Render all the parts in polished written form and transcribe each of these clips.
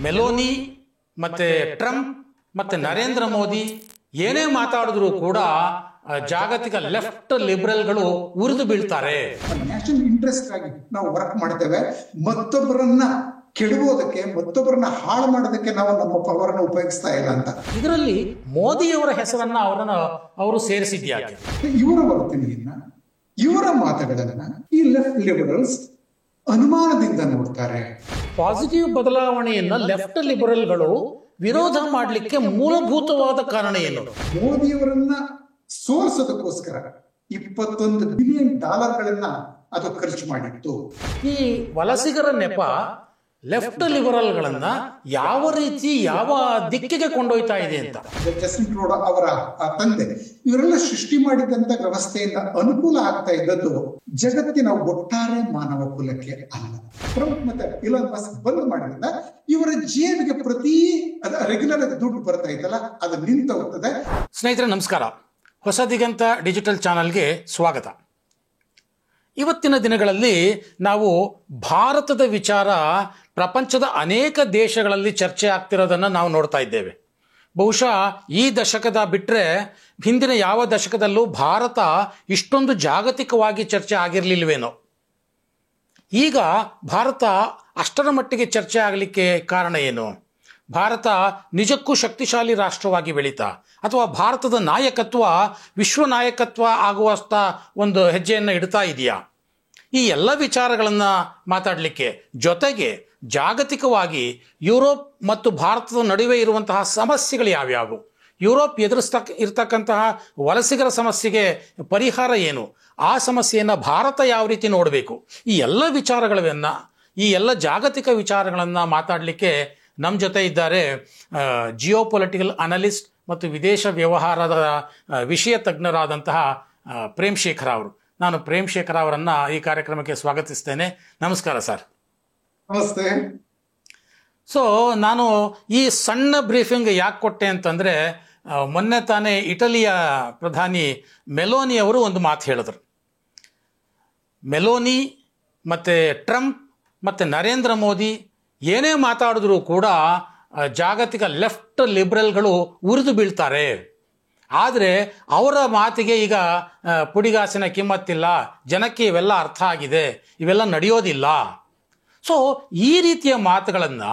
Meloni ಮತ್ತೆ Trump ಮತ್ತೆ ನರೇಂದ್ರ ಮೋದಿ ಏನೇ ಮಾತಾಡಿದ್ರು ಕೂಡ ಜಾಗತಿಕ ಲೆಫ್ಟ್ ಲಿಬರಲ್ಗಳು ಉರಿದು ಬೀಳ್ತಾರೆ. ನ್ಯಾಷನಲ್ ಇಂಟ್ರೆಸ್ಟ್ ಆಗಿ ನಾವು ವರ್ಕ್ ಮಾಡ್ತೇವೆ. ಮತ್ತೊಬ್ಬರನ್ನ ಕೆಡವೋದಕ್ಕೆ, ಮತ್ತೊಬ್ಬರನ್ನ ಹಾಳು ಮಾಡೋದಕ್ಕೆ ನಾವು ನಮ್ಮ ಪವರ್ ಅನ್ನು ಉಪಯೋಗಿಸ್ತಾ ಇಲ್ಲ ಅಂತ. ಇದರಲ್ಲಿ ಮೋದಿಯವರ ಹೆಸರನ್ನ ಅವರು ಸೇರಿಸಿದ್ಯಾಕೆ? ಇವರ ವರ್ತನೆಯನ್ನ, ಇವರ ಮಾತುಗಳನ್ನ ಈ ಲೆಫ್ಟ್ ಲಿಬರಲ್ಸ್ ಅನುಮಾನದಿಂದ ನೋಡ್ತಾರೆ. ಪಾಸಿಟಿವ್ ಬದಲಾವಣೆಯನ್ನ ಲೆಫ್ಟ್ ಲಿಬರಲ್ಗಳು ವಿರೋಧ ಮಾಡಲಿಕ್ಕೆ ಮೂಲಭೂತವಾದ ಕಾರಣ ಏನು? ಮೋದಿಯವರನ್ನ ಸೋಲಿಸೋದಕ್ಕೋಸ್ಕರ $21 ಬಿಲಿಯನ್ ಅದು ಖರ್ಚು ಮಾಡಿತ್ತು. ಈ ವಲಸಿಗರ ನೆಪ ಲೆಫ್ಟ್ ಲಿಬರಲ್ಗಳನ್ನ ಯಾವ ರೀತಿ, ಯಾವ ದಿಕ್ಕಿಗೆ ಕೊಂಡೊಯ್ತಾ ಇದೆ ಅಂತ. ಜಸ್ಟಿನ್ ಟ್ರೂಡೋ ಅವರ ತಂದೆ ಇವರೆಲ್ಲ ಸೃಷ್ಟಿ ಮಾಡಿದಂತ ವ್ಯವಸ್ಥೆಯಿಂದ ಅನುಕೂಲ ಆಗ್ತಾ ಇದ್ದದ್ದು ಜಗತ್ತಿನ ಒಟ್ಟಾರೆ ಮಾನವ ಕುಲಕ್ಕೆ ಅಲ್ಲ. ಟ್ರಂಪ್ ಮತ್ತೆ ಇಲಾನ್ ಮಸ್ಕ್ ಬಂದ್ ಮಾಡಿದ್ರಿಂದ ಇವರ ಜೇಬಿಗೆ ಪ್ರತಿ ರೆಗ್ಯುಲರ್ ದುಡ್ಡು ಬರ್ತಾ ಇತ್ತಲ್ಲ, ಅದು ನಿಂತು ಹೋಗ್ತದೆ. ಸ್ನೇಹಿತರೆ ನಮಸ್ಕಾರ, ಹೊಸ ದಿಗಂತ ಡಿಜಿಟಲ್ ಚಾನಲ್ಗೆ ಸ್ವಾಗತ. ಇವತ್ತಿನ ದಿನಗಳಲ್ಲಿ ನಾವು ಭಾರತದ ವಿಚಾರ ಪ್ರಪಂಚದ ಅನೇಕ ದೇಶಗಳಲ್ಲಿ ಚರ್ಚೆ ಆಗ್ತಿರೋದನ್ನು ನಾವು ನೋಡ್ತಾ ಇದ್ದೇವೆ. ಬಹುಶಃ ಈ ದಶಕದ ಬಿಟ್ಟರೆ ಹಿಂದಿನ ಯಾವ ದಶಕದಲ್ಲೂ ಭಾರತ ಇಷ್ಟೊಂದು ಜಾಗತಿಕವಾಗಿ ಚರ್ಚೆ ಆಗಿರಲಿಲ್ವೇನೋ. ಈಗ ಭಾರತ ಅಷ್ಟರ ಮಟ್ಟಿಗೆ ಚರ್ಚೆ ಆಗಲಿಕ್ಕೆ ಕಾರಣ ಏನು? ಭಾರತ ನಿಜಕ್ಕೂ ಶಕ್ತಿಶಾಲಿ ರಾಷ್ಟ್ರವಾಗಿ ಬೆಳೀತಾ, ಅಥವಾ ಭಾರತದ ನಾಯಕತ್ವ ವಿಶ್ವ ನಾಯಕತ್ವ ಆಗುವಷ್ಟ ಒಂದು ಹೆಜ್ಜೆಯನ್ನು ಇಡ್ತಾ ಇದೆಯಾ? ಈ ಎಲ್ಲ ವಿಚಾರಗಳನ್ನು ಮಾತಾಡಲಿಕ್ಕೆ, ಜೊತೆಗೆ ಜಾಗತಿಕವಾಗಿ ಯುರೋಪ್ ಮತ್ತು ಭಾರತದ ನಡುವೆ ಇರುವಂತಹ ಸಮಸ್ಯೆಗಳು ಯಾವ್ಯಾವು, ಯುರೋಪ್ ಇರತಕ್ಕಂತಹ ವಲಸಿಗರ ಸಮಸ್ಯೆಗೆ ಪರಿಹಾರ ಏನು, ಆ ಸಮಸ್ಯೆಯನ್ನು ಭಾರತ ಯಾವ ರೀತಿ ನೋಡಬೇಕು, ಈ ಎಲ್ಲ ವಿಚಾರಗಳನ್ನು, ಈ ಎಲ್ಲ ಜಾಗತಿಕ ವಿಚಾರಗಳನ್ನು ಮಾತಾಡಲಿಕ್ಕೆ ನಮ್ಮ ಜೊತೆ ಇದ್ದಾರೆ ಜಿಯೋ ಪೊಲಿಟಿಕಲ್ ಅನಲಿಸ್ಟ್ ಮತ್ತು ವಿದೇಶ ವ್ಯವಹಾರದ ವಿಷಯ ತಜ್ಞರಾದಂತಹ ಪ್ರೇಮ್ ಶೇಖರ್ ಅವರು. ನಾನು ಪ್ರೇಮ್ ಶೇಖರ್ ಅವರನ್ನು ಈ ಕಾರ್ಯಕ್ರಮಕ್ಕೆ ಸ್ವಾಗತಿಸ್ತೇನೆ. ನಮಸ್ಕಾರ ಸರ್. ನಮಸ್ತೆ. ಸೊ ನಾನು ಈ ಸಣ್ಣ ಬ್ರೀಫಿಂಗ್ ಯಾಕೆ ಕೊಟ್ಟೆ ಅಂತಂದರೆ, ಮೊನ್ನೆ ತಾನೇ ಇಟಲಿಯ ಪ್ರಧಾನಿ ಮೆಲೋನಿ ಅವರು ಒಂದು ಮಾತು ಹೇಳಿದ್ರು. ಮೆಲೋನಿ ಮತ್ತು ಟ್ರಂಪ್ ಮತ್ತು ನರೇಂದ್ರ ಮೋದಿ ಏನೇ ಮಾತಾಡಿದ್ರೂ ಕೂಡ ಜಾಗತಿಕ ಲೆಫ್ಟ್ ಲಿಬರಲ್ಗಳು ಉರಿದು ಬೀಳ್ತಾರೆ. ಆದರೆ ಅವರ ಮಾತಿಗೆ ಈಗ ಪುಡಿಗಾಸಿನ ಕಿಮ್ಮತ್ತಿಲ್ಲ, ಜನಕ್ಕೆ ಇವೆಲ್ಲ ಅರ್ಥ ಆಗಿದೆ, ಇವೆಲ್ಲ ನಡೆಯೋದಿಲ್ಲ. ಸೊ ಈ ರೀತಿಯ ಮಾತುಗಳನ್ನು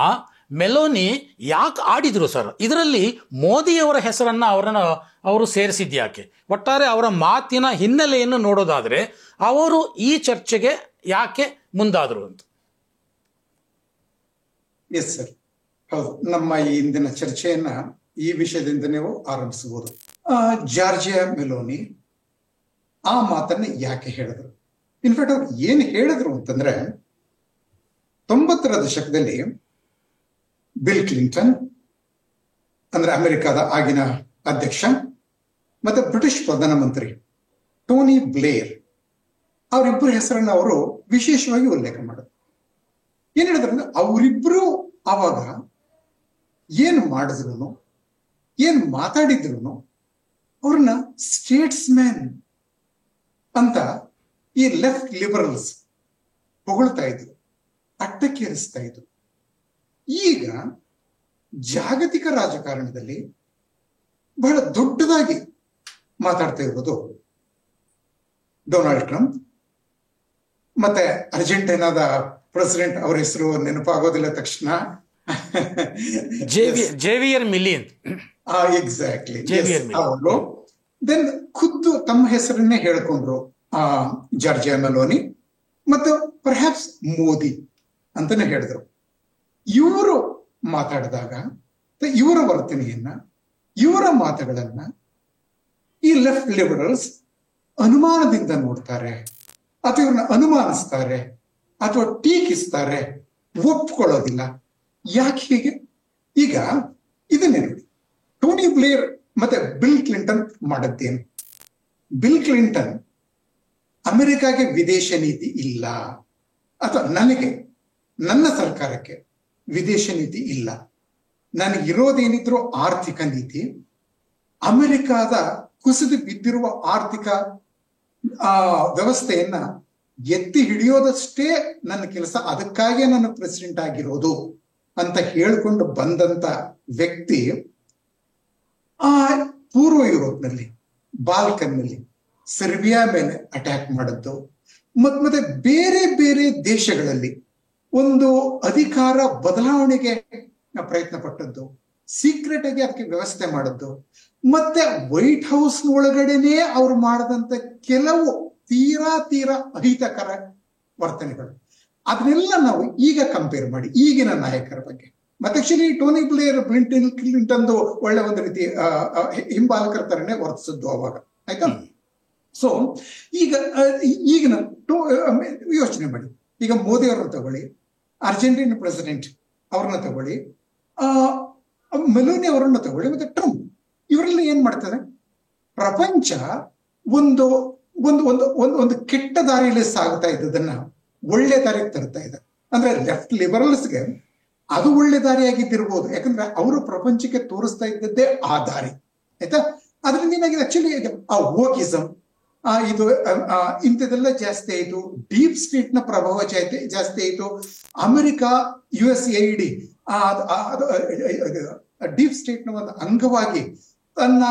ಮೆಲೋನಿ ಯಾಕೆ ಆಡಿದರು ಸರ್? ಇದರಲ್ಲಿ ಮೋದಿಯವರ ಹೆಸರನ್ನು ಅವರು ಸೇರಿಸಿದ್ಯಾಕೆ? ಒಟ್ಟಾರೆ ಅವರ ಮಾತಿನ ಹಿನ್ನೆಲೆಯನ್ನು ನೋಡೋದಾದರೆ ಅವರು ಈ ಚರ್ಚೆಗೆ ಯಾಕೆ ಮುಂದಾದರು ಅಂತ. ಎಸ್ ಸರ್, ಹೌದು. ನಮ್ಮ ಈ ಇಂದಿನ ಚರ್ಚೆಯನ್ನ ಈ ವಿಷಯದಿಂದ ನೀವು ಆರಂಭಿಸಬಹುದು. ಜಾರ್ಜಿಯಾ ಮೆಲೋನಿ ಆ ಮಾತನ್ನ ಯಾಕೆ ಹೇಳಿದ್ರು? ಇನ್ಫ್ಯಾಕ್ಟ್ ಅವ್ರು ಏನು ಹೇಳಿದ್ರು ಅಂತಂದ್ರೆ, 90ರ ದಶಕದಲ್ಲಿ ಬಿಲ್ ಕ್ಲಿಂಟನ್ ಅಂದ್ರೆ ಅಮೆರಿಕದ ಆಗಿನ ಅಧ್ಯಕ್ಷ ಮತ್ತೆ ಬ್ರಿಟಿಷ್ ಪ್ರಧಾನಮಂತ್ರಿ ಟೋನಿ ಬ್ಲೇರ್ ಅವರಿಬ್ಬರ ಹೆಸರನ್ನ ಅವರು ವಿಶೇಷವಾಗಿ ಉಲ್ಲೇಖ ಮಾಡಿದ್ರು. ಏನ್ ಹೇಳಿದ್ರು, ಅವರಿಬ್ರು ಆವಾಗ ಏನು ಮಾಡಿದ್ರು, ಏನ್ ಮಾತಾಡಿದ್ರು ಅವ್ರನ್ನ ಸ್ಟೇಟ್ಸ್ ಮ್ಯಾನ್ ಅಂತ ಈ ಲೆಫ್ಟ್ ಲಿಬರಲ್ಸ್ ಹೊಗಳ್ತಾ ಇದ್ರು, ಅಟ್ಟಕ್ಕೇರಿಸ್ತಾ ಇದ್ರು. ಈಗ ಜಾಗತಿಕ ರಾಜಕಾರಣದಲ್ಲಿ ಬಹಳ ದೊಡ್ಡದಾಗಿ ಮಾತಾಡ್ತಾ ಇರೋದು ಡೊನಾಲ್ಡ್ ಟ್ರಂಪ್ ಮತ್ತೆ ಅರ್ಜೆಂಟೈನಾದ ಪ್ರೆಸಿಡೆಂಟ್, ಅವರ ಹೆಸರು ನೆನಪಾಗೋದಿಲ್ಲ ತಕ್ಷಣ, ಜೇವಿಯರ್ ಮಿಲಿನ್. ಎಕ್ಸಾಕ್ಟ್ಲಿ, ಅವರು ದೆನ್ ಖುದ್ದು ತಮ್ಮ ಹೆಸರನ್ನೇ ಹೇಳ್ಕೊಂಡ್ರು, ಜಾರ್ಜಿಯಾ ಮೆಲೋನಿ ಮತ್ತು ಪರ್ಹ್ಯಾಪ್ಸ್ ಮೋದಿ ಅಂತಾನೆ ಹೇಳಿದ್ರು. ಇವರು ಮಾತಾಡಿದಾಗ ಇವರ ವರ್ತನೆಯನ್ನ, ಇವರ ಮಾತುಗಳನ್ನ ಈ ಲೆಫ್ಟ್ ಲಿಬರಲ್ಸ್ ಅನುಮಾನದಿಂದ ನೋಡ್ತಾರೆ, ಅಥವಾ ಇವ್ರನ್ನ ಅನುಮಾನಿಸ್ತಾರೆ, ಅಥವಾ ಟೀಕಿಸ್ತಾರೆ, ಒಪ್ಕೊಳ್ಳೋದಿಲ್ಲ. ಯಾಕೆ ಹೀಗೆ? ಈಗ ಇದನ್ನೇ ನೋಡಿ, ಟೋನಿ ಬ್ಲೇರ್ ಮತ್ತೆ ಬಿಲ್ ಕ್ಲಿಂಟನ್ ಮಾಡದ್ದೇನು? ಬಿಲ್ ಕ್ಲಿಂಟನ್ ಅಮೆರಿಕಾಗೆ ವಿದೇಶ ನೀತಿ ಇಲ್ಲ, ಅಥವಾ ನನ್ನ ಸರ್ಕಾರಕ್ಕೆ ವಿದೇಶ ನೀತಿ ಇಲ್ಲ, ನನಗಿರೋದೇನಿದ್ರು ಆರ್ಥಿಕ ನೀತಿ, ಅಮೆರಿಕಾದ ಕುಸಿದು ಬಿದ್ದಿರುವ ಆರ್ಥಿಕ ವ್ಯವಸ್ಥೆಯನ್ನ ಎತ್ತಿ ಹಿಡಿಯೋದಷ್ಟೇ ನನ್ನ ಕೆಲಸ, ಅದಕ್ಕಾಗಿಯೇ ನಾನು ಪ್ರೆಸಿಡೆಂಟ್ ಆಗಿರೋದು ಅಂತ ಹೇಳ್ಕೊಂಡು ಬಂದಂತ ವ್ಯಕ್ತಿ ಆ ಪೂರ್ವ ಯುರೋಪ್ನಲ್ಲಿ ಬಾಲ್ಕನ್ನಲ್ಲಿ ಸರ್ಬಿಯಾ ಮೇಲೆ ಅಟ್ಯಾಕ್ ಮಾಡಿದ್ದು ಮತ್ತೆ ಬೇರೆ ಬೇರೆ ದೇಶಗಳಲ್ಲಿ ಒಂದು ಅಧಿಕಾರ ಬದಲಾವಣೆಗೆ ಪ್ರಯತ್ನ ಪಟ್ಟದ್ದು, ಸೀಕ್ರೆಟ್ ಆಗಿ ಅದಕ್ಕೆ ವ್ಯವಸ್ಥೆ ಮಾಡದ್ದು, ಮತ್ತೆ ವೈಟ್ ಹೌಸ್ ಒಳಗಡೆನೆ ಅವ್ರು ಮಾಡದಂತ ಕೆಲವು ತೀರಾ ಅಹಿತಕರ ವರ್ತನೆಗಳು, ಅದನ್ನೆಲ್ಲ ನಾವು ಈಗ ಕಂಪೇರ್ ಮಾಡಿ ಈಗಿನ ನಾಯಕರ ಬಗ್ಗೆ. ಮತ್ತೆ ಆಕ್ಚುಲಿ ಟೋನಿ ಬ್ಲೇರ್ ಕ್ಲಿಂಟನ್ದು ಒಳ್ಳೆ ಒಂದು ರೀತಿ ಹಿಂಬಾಲಕರ ತರನೇ ವರ್ತಿಸಿದ್ದು ಅವಾಗ, ಆಯ್ತಾ. ಸೊ ಈಗಿನ ಯೋಚನೆ ಮಾಡಿ, ಈಗ ಮೋದಿ ಅವ್ರನ್ನ ತಗೊಳ್ಳಿ, ಅರ್ಜೆಂಟೀನಾ ಪ್ರೆಸಿಡೆಂಟ್ ಅವ್ರನ್ನ ತಗೊಳ್ಳಿ, ಮೆಲೋನಿ ಅವರನ್ನ ತಗೊಳ್ಳಿ, ಮತ್ತೆ ಟ್ರಂಪ್, ಇವರೆಲ್ಲ ಏನ್ ಮಾಡ್ತಾರೆ? ಪ್ರಪಂಚ ಒಂದು ಒಂದು ಒಂದು ಒಂದು ಒಂದು ಕೆಟ್ಟ ದಾರಿಯಲ್ಲಿ ಸಾಗ್ತಾ ಇದ್ದದನ್ನ ಒಳ್ಳೆ ದಾರಿಗೆ ತರ್ತಾ ಇದ್ದಾರೆ. ಅಂದ್ರೆ ಲೆಫ್ಟ್ ಲಿಬರಲ್ಸ್ಗೆ ಅದು ಒಳ್ಳೆ ದಾರಿಯಾಗಿದ್ದಿರ್ಬೋದು, ಯಾಕಂದ್ರೆ ಅವರು ಪ್ರಪಂಚಕ್ಕೆ ತೋರಿಸ್ತಾ ಇದ್ದದ್ದೇ ಆ ದಾರಿ, ಆಯ್ತಾ. ಅದರಿಂದ ಏನಾಗಿದೆ ಆಕ್ಚುಲಿ ಆ ವೋಕಿಸಮ್ ಇದು ಇಂಥದೆಲ್ಲ ಜಾಸ್ತಿ ಆಯಿತು, ಡೀಪ್ ಸ್ಟೇಟ್ ನ ಪ್ರಭಾವ ಜಾಸ್ತಿ ಆಯಿತು. ಅಮೆರಿಕ USAID ಡೀಪ್ ಸ್ಟೇಟ್ ನ ಒಂದು ಅಂಗವಾಗಿ ತನ್ನ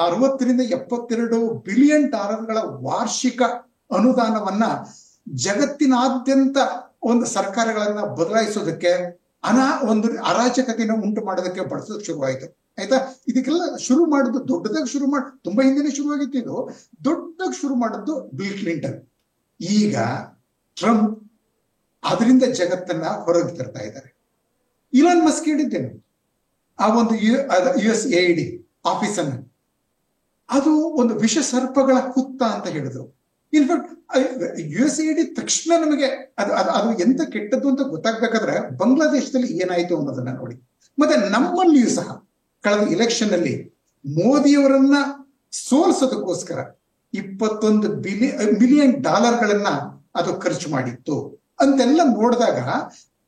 60ರಿಂದ 72 ಬಿಲಿಯನ್ ಡಾಲರ್ಗಳ ವಾರ್ಷಿಕ ಅನುದಾನವನ್ನ ಜಗತ್ತಿನಾದ್ಯಂತ ಒಂದು ಸರ್ಕಾರಗಳನ್ನ ಬದಲಾಯಿಸೋದಕ್ಕೆ ಒಂದು ಅರಾಜಕತೆಯನ್ನು ಉಂಟು ಮಾಡೋದಕ್ಕೆ ಬಳಸೋದಕ್ಕೆ ಶುರುವಾಯಿತು, ಆಯ್ತಾ. ಇದಕ್ಕೆಲ್ಲ ಶುರು ಮಾಡಿದ್ದು ದೊಡ್ಡದಾಗಿ ತುಂಬಾ ಹಿಂದೆನೆ ಶುರುವಾಗಿತ್ತು. ಇದು ದೊಡ್ಡದಾಗಿ ಶುರು ಮಾಡಿದ್ದು ಬಿಲ್ ಕ್ಲಿಂಟನ್. ಈಗ ಟ್ರಂಪ್ ಅದರಿಂದ ಜಗತ್ತನ್ನ ಹೊರಗೆ ತರ್ತಾ ಇದ್ದಾರೆ. ಇಲಾನ್ ಮಸ್ಕ್ ಹೇಳಿದ್ದೇನೆ, ಆ ಒಂದು USAID ಆಫೀಸನ್ನ ಅದು ಒಂದು ವಿಷ ಸರ್ಪಗಳ ಹುತ್ತ ಅಂತ ಹೇಳಿದ್ರು. ಇನ್ಫ್ಯಾಕ್ಟ್ USAID ತಕ್ಷಣ ನಮಗೆ ಅದು ಎಂತ ಕೆಟ್ಟದ್ದು ಅಂತ ಗೊತ್ತಾಗ್ಬೇಕಾದ್ರೆ ಬಾಂಗ್ಲಾದೇಶದಲ್ಲಿ ಏನಾಯ್ತು ಅನ್ನೋದನ್ನ ನೋಡಿ. ಮತ್ತೆ ನಮ್ಮಲ್ಲಿಯೂ ಸಹ ಕಳೆದ ಎಲೆಕ್ಷನ್ ಅಲ್ಲಿ ಮೋದಿಯವರನ್ನ ಸೋಲಿಸೋದಕ್ಕೋಸ್ಕರ 21 ಮಿಲಿಯನ್ ಡಾಲರ್ಗಳನ್ನ ಅದು ಖರ್ಚು ಮಾಡಿತ್ತು ಅಂತೆಲ್ಲ ನೋಡಿದಾಗ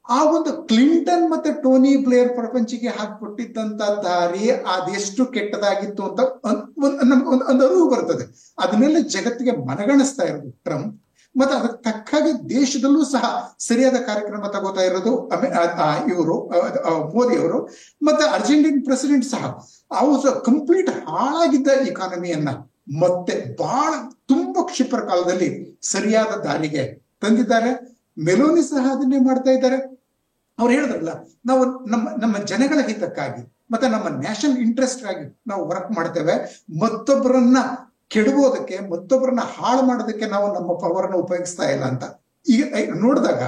ಆ ಒಂದು ಕ್ಲಿಂಟನ್ ಮತ್ತೆ ಟೋನಿ ಬ್ಲೇರ್ ಪ್ರಪಂಚಕ್ಕೆ ಹಾಕ್ಬಿಟ್ಟಿದ್ದಂತ ದಾರಿ ಅದೆಷ್ಟು ಕೆಟ್ಟದಾಗಿತ್ತು ಅಂತ ಒಂದು ಅರಿವು ಬರ್ತದೆ. ಅದನ್ನೆಲ್ಲ ಜಗತ್ತಿಗೆ ಮನಗಣಿಸ್ತಾ ಇರೋದು ಟ್ರಂಪ್. ಮತ್ತೆ ಅದಕ್ಕೆ ತಕ್ಕಾಗಿ ದೇಶದಲ್ಲೂ ಸಹ ಸರಿಯಾದ ಕಾರ್ಯಕ್ರಮ ತಗೋತಾ ಇರೋದು ಇವರು ಮೋದಿ ಅವರು. ಮತ್ತೆ ಅರ್ಜೆಂಟೀನ್ ಪ್ರೆಸಿಡೆಂಟ್ ಸಹ ಅವರು ಕಂಪ್ಲೀಟ್ ಹಾಳಾಗಿದ್ದ ಇಕಾನಮಿಯನ್ನ ಮತ್ತೆ ಬಹಳ ತುಂಬಾ ಕ್ಷಿಪ್ರ ಕಾಲದಲ್ಲಿ ಸರಿಯಾದ ದಾರಿಗೆ ತಂದಿದ್ದಾರೆ. ಮೆಲೋನಿ ಸಹ ಅದನ್ನೇ ಮಾಡ್ತಾ ಇದ್ದಾರೆ. ಅವ್ರು ಹೇಳಿದ್ರಲ್ಲ, ನಾವು ನಮ್ಮ ಜನಗಳ ಹಿತಕ್ಕಾಗಿ ಮತ್ತೆ ನಮ್ಮ ನ್ಯಾಷನಲ್ ಇಂಟ್ರೆಸ್ಟ್ ಆಗಿ ನಾವು ವರ್ಕ್ ಮಾಡ್ತೇವೆ, ಮತ್ತೊಬ್ಬರನ್ನ ಕೆಡಬೋದಕ್ಕೆ ಮತ್ತೊಬ್ಬರನ್ನ ಹಾಳು ಮಾಡೋದಕ್ಕೆ ನಾವು ನಮ್ಮ ಪವರ್ನ ಉಪಯೋಗಿಸ್ತಾ ಇಲ್ಲ ಅಂತ. ಈಗ ನೋಡಿದಾಗ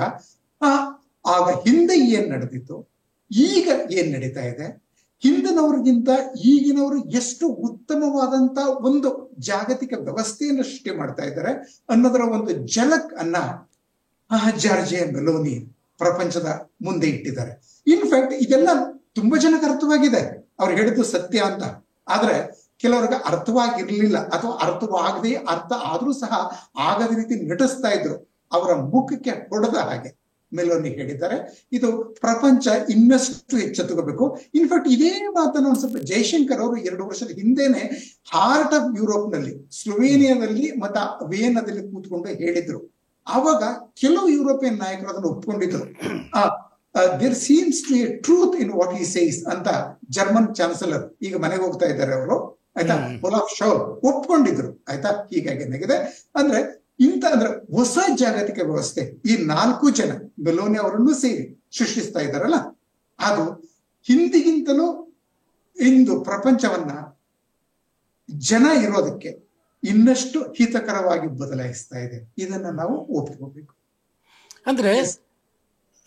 ಆಗ ಹಿಂದೆ ಏನ್ ನಡೆದಿತ್ತು, ಈಗ ಏನ್ ನಡೀತಾ ಇದೆ, ಹಿಂದಿನವ್ರಿಗಿಂತ ಈಗಿನವರು ಎಷ್ಟು ಉತ್ತಮವಾದಂತ ಒಂದು ಜಾಗತಿಕ ವ್ಯವಸ್ಥೆಯನ್ನು ಸೃಷ್ಟಿ ಮಾಡ್ತಾ ಇದ್ದಾರೆ ಅನ್ನೋದರ ಒಂದು ಝಲಕ್ ಅನ್ನ ಜಾರ್ಜಿಯಾ ಮೆಲೋನಿ ಪ್ರಪಂಚದ ಮುಂದೆ ಇಟ್ಟಿದ್ದಾರೆ. ಇನ್ಫ್ಯಾಕ್ಟ್ ಇದೆಲ್ಲ ತುಂಬಾ ಜನಕ್ಕೆ ಅರ್ಥವಾಗಿದೆ, ಅವ್ರು ಹೇಳಿದ್ದು ಸತ್ಯ ಅಂತ. ಆದ್ರೆ ಕೆಲವ್ರಿಗೆ ಅರ್ಥವಾಗಿರ್ಲಿಲ್ಲ ಅಥವಾ ಅರ್ಥ ಆದ್ರೂ ಸಹ ಆಗದ ರೀತಿ ನಟಿಸ್ತಾ ಇದ್ರು. ಅವರ ಮುಖಕ್ಕೆ ಹೊಡೆದ ಹಾಗೆ ಮೆಲೋನಿ ಹೇಳಿದ್ದಾರೆ. ಇದು ಪ್ರಪಂಚ ಇನ್ನಷ್ಟು ಎಚ್ಚೆತ್ತುಕೋಬೇಕು. ಇನ್ಫ್ಯಾಕ್ಟ್ ಇದೇ ಮಾತನ್ನು ಒಂದ್ ಸ್ವಲ್ಪ ಜೈಶಂಕರ್ ಅವರು 2 ವರ್ಷದ ಹಿಂದೆನೆ ಹಾರ್ಟ್ ಆಫ್ ಯುರೋಪ್ ನಲ್ಲಿ ಸ್ಲೋವೇನಿಯಾದಲ್ಲಿ ಮತ್ತೆ ವಿಯೆನ್ನಾದಲ್ಲಿ ಕೂತ್ಕೊಂಡು ಹೇಳಿದ್ರು. ಆವಾಗ ಕೆಲವು ಯುರೋಪಿಯನ್ ನಾಯಕರು ಅದನ್ನು ಒಪ್ಕೊಂಡಿದ್ರು. There seems to a truth in what he says ಅಂತ ಜರ್ಮನ್ ಚಾನ್ಸಲರ್ ಈಗ ಮನೆಗೆ ಹೋಗ್ತಾ ಇದ್ದಾರೆ ಅವರು, ಆಯ್ತಾ, ಓಲಾಫ್ ಶೋಲ್ ಒಪ್ಕೊಂಡಿದ್ರು, ಆಯ್ತಾ. ಹೀಗಾಗಿ ಏನಾಗಿದೆ ಅಂದ್ರೆ ಅಂದ್ರೆ ಹೊಸ ಜಾಗತಿಕ ವ್ಯವಸ್ಥೆ ಈ 4 ಜನ ಮೆಲೋನಿ ಅವರನ್ನು ಸೇರಿ ಸೃಷ್ಟಿಸ್ತಾ ಇದ್ದಾರಲ್ಲ, ಅದು ಹಿಂದಿಗಿಂತಲೂ ಇಂದು ಪ್ರಪಂಚವನ್ನ ಜನ ಇರೋದಕ್ಕೆ ಇನ್ನಷ್ಟು ಹಿತಕರವಾಗಿ ಬದಲಾಯಿಸ್ತಾ ಇದೆ. ಇದನ್ನ ನಾವು ಒಪ್ಕೋಬೇಕು. ಅಂದ್ರೆ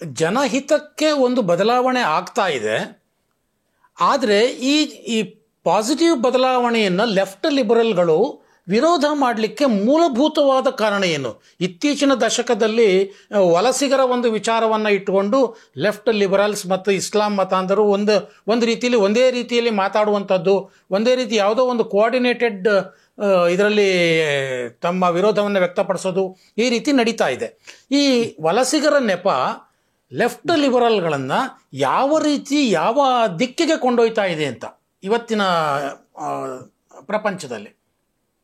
ಜನಹಿತಕ್ಕೆ ಒಂದು ಬದಲಾವಣೆ ಆಗ್ತಾ ಇದೆ. ಆದರೆ ಈ ಪಾಸಿಟಿವ್ ಬದಲಾವಣೆಯನ್ನು ಲೆಫ್ಟ್ ಲಿಬರಲ್ಗಳು ವಿರೋಧ ಮಾಡಲಿಕ್ಕೆ ಮೂಲಭೂತವಾದ ಕಾರಣ ಏನು? ಇತ್ತೀಚಿನ ದಶಕದಲ್ಲಿ ವಲಸಿಗರ ಒಂದು ವಿಚಾರವನ್ನು ಇಟ್ಟುಕೊಂಡು ಲೆಫ್ಟ್ ಲಿಬರಲ್ಸ್ ಮತ್ತು ಇಸ್ಲಾಂ ಮತಾಂಧರು ಒಂದು ರೀತಿಯಲ್ಲಿ ಒಂದೇ ರೀತಿಯಲ್ಲಿ ಮಾತಾಡುವಂಥದ್ದು, ಒಂದೇ ರೀತಿ ಯಾವುದೋ ಒಂದು ಕೋಆರ್ಡಿನೇಟೆಡ್ ಇದರಲ್ಲಿ ತಮ್ಮ ವಿರೋಧವನ್ನು ವ್ಯಕ್ತಪಡಿಸೋದು, ಈ ರೀತಿ ನಡೀತಾ ಇದೆ. ಈ ವಲಸಿಗರ ನೆಪ ಲೆಫ್ಟ್ ಲಿಬರಲ್ಗಳನ್ನು ಯಾವ ರೀತಿ ಯಾವ ದಿಕ್ಕಿಗೆ ಕೊಂಡೊಯ್ತಾ ಇದೆ ಅಂತ ಇವತ್ತಿನ ಪ್ರಪಂಚದಲ್ಲಿ?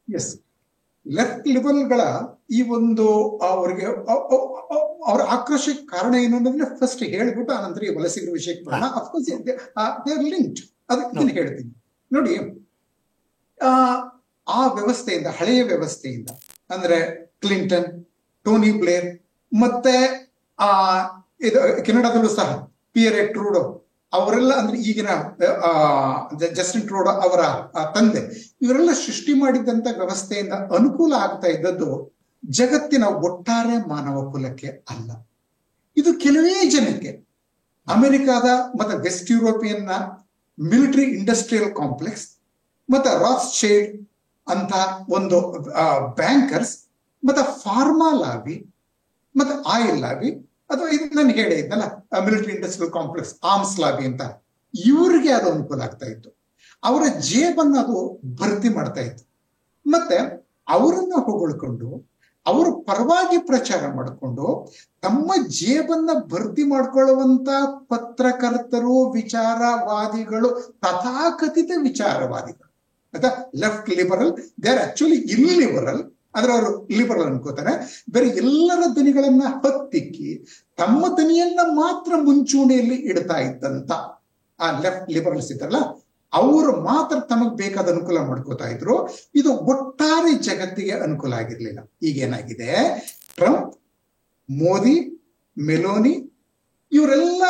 ಎಸ್, ಲೆಫ್ಟ್ ಲಿಬರಲ್ಗಳ ಈ ಒಂದು ಅವರಿಗೆ ಅವರ ಆಕ್ರೋಶಕ್ಕೆ ಕಾರಣ ಏನು ಅನ್ನೋದನ್ನ ಫಸ್ಟ್ ಹೇಳ್ಬಿಟ್ಟು ಆನಂತರ ಈ ವಲಸಿಗರ ವಿಷಯಕ್ಕೆ ಬರೋಣ. ಅಫ್ಕೋರ್ಸ್ ದೇ ಆರ್ ಲಿಂಕ್ಡ್, ಅದಕ್ಕೆ ನಾನು ಹೇಳ್ತೀನಿ ನೋಡಿ. ಆ ವ್ಯವಸ್ಥೆಯಿಂದ, ಹಳೆಯ ವ್ಯವಸ್ಥೆಯಿಂದ ಅಂದ್ರೆ ಕ್ಲಿಂಟನ್, ಟೋನಿ ಬ್ಲೇರ್, ಮತ್ತೆ ಇದು ಕೆನಡಾದಲ್ಲೂ ಸಹ ಪಿಯರೆ ಟ್ರೂಡೋ ಅವರೆಲ್ಲ, ಅಂದ್ರೆ ಈಗಿನ ಜಸ್ಟಿನ್ ಟ್ರೂಡೋ ಅವರ ತಂದೆ, ಇವರೆಲ್ಲ ಸೃಷ್ಟಿ ಮಾಡಿದಂತ ವ್ಯವಸ್ಥೆಯಿಂದ ಅನುಕೂಲ ಆಗ್ತಾ ಇದ್ದದ್ದು ಜಗತ್ತಿನ ಒಟ್ಟಾರೆ ಮಾನವ ಕುಲಕ್ಕೆ ಅಲ್ಲ. ಇದು ಕೆಲವೇ ಜನಕ್ಕೆ ಅಮೆರಿಕಾದ ಮತ್ತೆ ವೆಸ್ಟ್ ಯುರೋಪಿಯನ್ನ ಮಿಲಿಟರಿ ಇಂಡಸ್ಟ್ರಿಯಲ್ ಕಾಂಪ್ಲೆಕ್ಸ್ ಮತ್ತೆ ರಾತ್ಸ್ಚೈಲ್ಡ್ ಅಂತ ಒಂದು ಬ್ಯಾಂಕರ್ಸ್ ಮತ್ತೆ ಫಾರ್ಮಾ ಲಾಬಿ ಮತ್ತೆ ಆಯಿಲ್ ಲಾಬಿ, ಅಥವಾ ಇದು ನಾನು ಹೇಳೇ ಇದ್ದಲ್ಲ military industrial complex, arms lobby ಅಂತ, ಇವ್ರಿಗೆ ಅದು ಅನುಕೂಲ ಆಗ್ತಾ ಇತ್ತು. ಅವರ ಜೇಬನ್ನ ಅದು ಭರ್ತಿ ಮಾಡ್ತಾ ಇತ್ತು. ಮತ್ತೆ ಅವರನ್ನ ಹೊಗಳ್ಕೊಂಡು ಅವರ ಪರವಾಗಿ ಪ್ರಚಾರ ಮಾಡಿಕೊಂಡು ತಮ್ಮ ಜೇಬನ್ನ ಭರ್ತಿ ಮಾಡ್ಕೊಳ್ಳುವಂತ ಪತ್ರಕರ್ತರು, ವಿಚಾರವಾದಿಗಳು, ತಥಾಕಥಿತ ವಿಚಾರವಾದಿಗಳು, ಆಯ್ತಾ, left liberal, they are actually illiberal, ಆದ್ರೆ ಅವರು ಲಿಬರಲ್ ಅನ್ಕೋತಾರೆ. ಬೇರೆ ಎಲ್ಲರ ಧ್ವನಿಗಳನ್ನ ಹತ್ತಿಕ್ಕಿ ತಮ್ಮ ಧ್ವನಿಯನ್ನ ಮಾತ್ರ ಮುಂಚೂಣಿಯಲ್ಲಿ ಇಡ್ತಾ ಇದ್ದಂತ ಆ ಲೆಫ್ಟ್ ಲಿಬರಲ್ಸ್ ಇದ್ದಾರಲ್ಲ, ಅವರು ಮಾತ್ರ ತಮಗ್ ಬೇಕಾದ ಅನುಕೂಲ ಮಾಡ್ಕೋತಾ ಇದ್ರು. ಇದು ಒಟ್ಟಾರೆ ಜಗತ್ತಿಗೆ ಅನುಕೂಲ ಆಗಿರ್ಲಿಲ್ಲ. ಈಗೇನಾಗಿದೆ, ಟ್ರಂಪ್, ಮೋದಿ, ಮೆಲೋನಿ ಇವರೆಲ್ಲ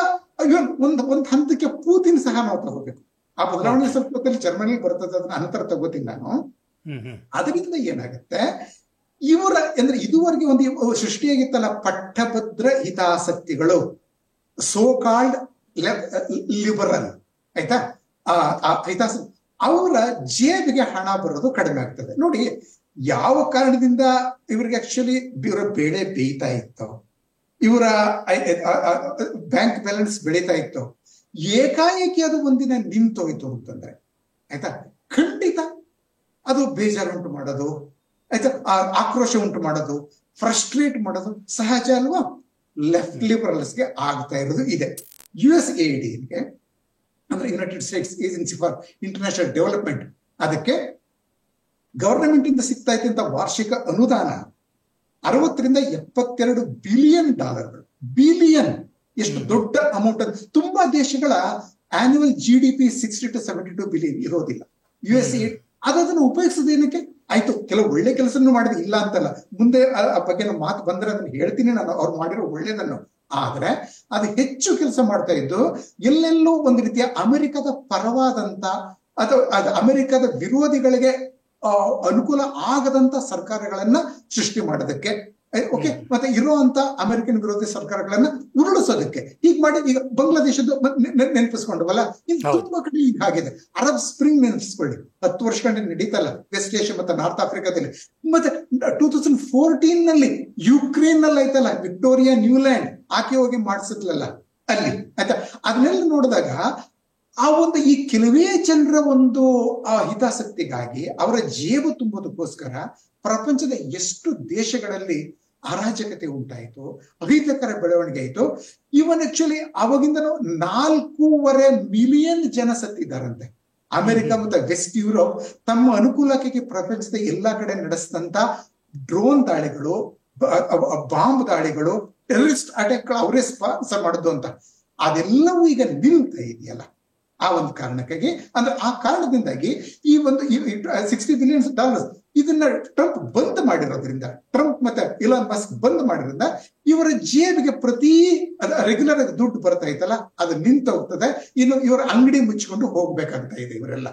ಒಂದ್ ಹಂತಕ್ಕೆ ಪೂತಿನ್ ಸಹ ನಾವು ತಗೋಬೇಕು. ಆ ಬದಲಾವಣೆ ಸ್ವಲ್ಪ ಹೊತ್ತಲ್ಲಿ ಜರ್ಮನಿ ಬರ್ತದೆ, ಅದನ್ನ ಅನಂತರ ತಗೋತೀನಿ ನಾನು. ಅದರಿಂದ ಏನಾಗುತ್ತೆ, ಇವರ ಅಂದ್ರೆ ಇದುವರೆಗೆ ಒಂದು ಸೃಷ್ಟಿಯಾಗಿತ್ತಲ್ಲ ಪಟ್ಟಭದ್ರ ಹಿತಾಸಕ್ತಿಗಳು, ಸೋ ಕಾಲ್ಡ್ ಲಿಬರಲ್, ಆಯ್ತಾ, ಹಿತಾಸಕ್ತಿ, ಅವರ ಜೇಬಿಗೆ ಹಣ ಬರೋದು ಕಡಿಮೆ ಆಗ್ತದೆ. ನೋಡಿ ಯಾವ ಕಾರಣದಿಂದ ಇವರಿಗೆ ಆಕ್ಚುಲಿ ಇವರ ಬೆಳೆ ಬೇಯ್ತಾ ಇತ್ತು, ಇವರ ಬ್ಯಾಂಕ್ ಬ್ಯಾಲೆನ್ಸ್ ಬೆಳೀತಾ ಇತ್ತು, ಏಕಾಏಕಿ ಅದು ಒಂದಿನ ನಿಂತೋಯ್ತು ಅಂತಂದ್ರೆ ಆಯ್ತಾ, ಖಂಡಿತ ಅದು ಬೇಜಾರುಂಟು ಮಾಡೋದು, ಆಯ್ತಾ, ಆಕ್ರೋಶ ಉಂಟು ಮಾಡೋದು, ಫ್ರಸ್ಟ್ರೇಟ್ ಮಾಡೋದು ಸಹಜ ಅಲ್ವಾ. ಲೆಫ್ಟ್ ಲಿಬರಲ್ಸ್ಗೆ ಆಗ್ತಾ ಇರೋದು ಇದೆ. USAIDಗೆ ಅಂದ್ರೆ United States agency for international development, ಅದಕ್ಕೆ ಗವರ್ನಮೆಂಟ್ ಇಂದ ಸಿಗ್ತಾ ಇದ್ದಂತ ವಾರ್ಷಿಕ ಅನುದಾನ 60 ರಿಂದ 72 ಬಿಲಿಯನ್ ಡಾಲರ್ಗಳು. ಬಿಲಿಯನ್ ಎಷ್ಟು ದೊಡ್ಡ ಅಮೌಂಟ್. ತುಂಬಾ ದೇಶಗಳ ಆನ್ಯುವಲ್ GDP 60 to 72 ಬಿಲಿಯನ್ ಇರೋದಿಲ್ಲ. USAID ಅದನ್ನು ಉಪಯೋಗಿಸೋದು ಏನಕ್ಕೆ, ಆಯ್ತು ಕೆಲವು ಒಳ್ಳೆ ಕೆಲಸನೂ ಮಾಡಿದ್ರೆ ಇಲ್ಲ ಅಂತಲ್ಲ, ಮುಂದೆ ಆ ಬಗ್ಗೆ ಮಾತು ಬಂದ್ರೆ ಅದನ್ನ ಹೇಳ್ತೀನಿ ನಾನು, ಅವ್ರು ಮಾಡಿರೋ ಒಳ್ಳೇದನ್ನು. ಆದ್ರೆ ಅದು ಹೆಚ್ಚು ಕೆಲಸ ಮಾಡ್ತಾ ಇದ್ದು ಎಲ್ಲೆಲ್ಲೂ ಒಂದು ರೀತಿಯ ಅಮೆರಿಕದ ಪರವಾದಂತ ಅಥವಾ ಅದು ಅಮೆರಿಕದ ವಿರೋಧಿಗಳಿಗೆ ಅನುಕೂಲ ಆಗದಂತ ಸರ್ಕಾರಗಳನ್ನ ಸೃಷ್ಟಿ ಮಾಡೋದಕ್ಕೆ, ಓಕೆ, ಮತ್ತೆ ಇರುವಂತ ಅಮೆರಿಕನ್ ವಿರೋಧಿ ಸರ್ಕಾರಗಳನ್ನ ಉರುಳಿಸೋದಕ್ಕೆ ಹೀಗೆ ಮಾಡಿ. ಈಗ ಬಾಂಗ್ಲಾದೇಶದ ನೆನಪಿಸ್ಕೊಂಡವಲ್ಲ, ಇದು ತುಂಬಾ ಕಡೆ ಈಗ ಆಗಿದೆ. ಅರಬ್ ಸ್ಪ್ರಿಂಗ್ ನೆನಪಿಸ್ಕೊಳ್ಳಿ, 10 ವರ್ಷಗಳಿಂದ ನಡೀತಲ್ಲ ವೆಸ್ಟ್ ಏಷ್ಯಾ ಮತ್ತೆ ನಾರ್ತ್ ಆಫ್ರಿಕಾದಲ್ಲಿ. ಮತ್ತೆ 2014 ನಲ್ಲಿ ಯುಕ್ರೇನ್ ನಲ್ಲಿ ಆಯ್ತಲ್ಲ, ವಿಕ್ಟೋರಿಯಾ ನ್ಯೂಲ್ಯಾಂಡ್ ಆಕೆ ಹೋಗಿ ಮಾಡಿಸಿದ್ಲಲ್ಲ ಅಲ್ಲಿ, ಆಯ್ತಾ. ಅದನ್ನೆಲ್ಲ ನೋಡಿದಾಗ ಆ ಒಂದು ಈ ಕೆಲವೇ ಜನರ ಒಂದು ಹಿತಾಸಕ್ತಿಗಾಗಿ ಅವರ ಜೇಬು ತುಂಬೋದಕ್ಕೋಸ್ಕರ ಪ್ರಪಂಚದ ಎಷ್ಟು ದೇಶಗಳಲ್ಲಿ ಅರಾಜಕತೆ ಉಂಟಾಯಿತು, ಅಹಿತಕರ ಬೆಳವಣಿಗೆ ಆಯಿತು. ಇವನ್ ಆಕ್ಚುಲಿ ಅವಾಗಿಂದನೂ 4.5 ಮಿಲಿಯನ್ ಜನ ಸತ್ತಿದ್ದಾರಂತೆ. ಅಮೆರಿಕ ಮತ್ತೆ ವೆಸ್ಟ್ ಯುರೋಪ್ ತಮ್ಮ ಅನುಕೂಲಕ್ಕೆ ಪ್ರಪಂಚದ ಎಲ್ಲಾ ಕಡೆ ನಡೆಸಿದಂತ ಡ್ರೋನ್ ದಾಳಿಗಳು, ಬಾಂಬ್ ದಾಳಿಗಳು, ಟೆರರಿಸ್ಟ್ ಅಟ್ಯಾಕ್ಗಳು ಅವರೇ ಸ್ಪಾನ್ಸರ್ ಮಾಡೋದು ಅಂತ, ಅದೆಲ್ಲವೂ ಈಗ ನಿಲ್ತಾ ಇದೆಯಲ್ಲ. ಆ ಒಂದು ಕಾರಣಕ್ಕಾಗಿ, ಅಂದ್ರೆ ಆ ಕಾರಣದಿಂದಾಗಿ ಈ ಒಂದು $60 ಬಿಲಿಯನ್ ಇದನ್ನ ಟ್ರಂಪ್ ಬಂದ್ ಮಾಡಿರೋದ್ರಿಂದ, ಟ್ರಂಪ್ ಮತ್ತೆ ಇಲಾನ್ ಮಸ್ಕ್ ಬಂದ್ ಮಾಡಿರೋದ್ರಿಂದ ಇವರ ಜೇಬಿಗೆ ಪ್ರತಿ ರೆಗ್ಯುಲರ್ ಆಗಿ ದುಡ್ಡು ಬರ್ತಾ ಇತ್ತಲ್ಲ, ಅದು ನಿಂತು ಹೋಗ್ತದೆ. ಇನ್ನು ಇವರ ಅಂಗಡಿ ಮುಚ್ಚಿಕೊಂಡು ಹೋಗ್ಬೇಕಾಗ್ತಾ ಇದೆ ಇವರೆಲ್ಲ.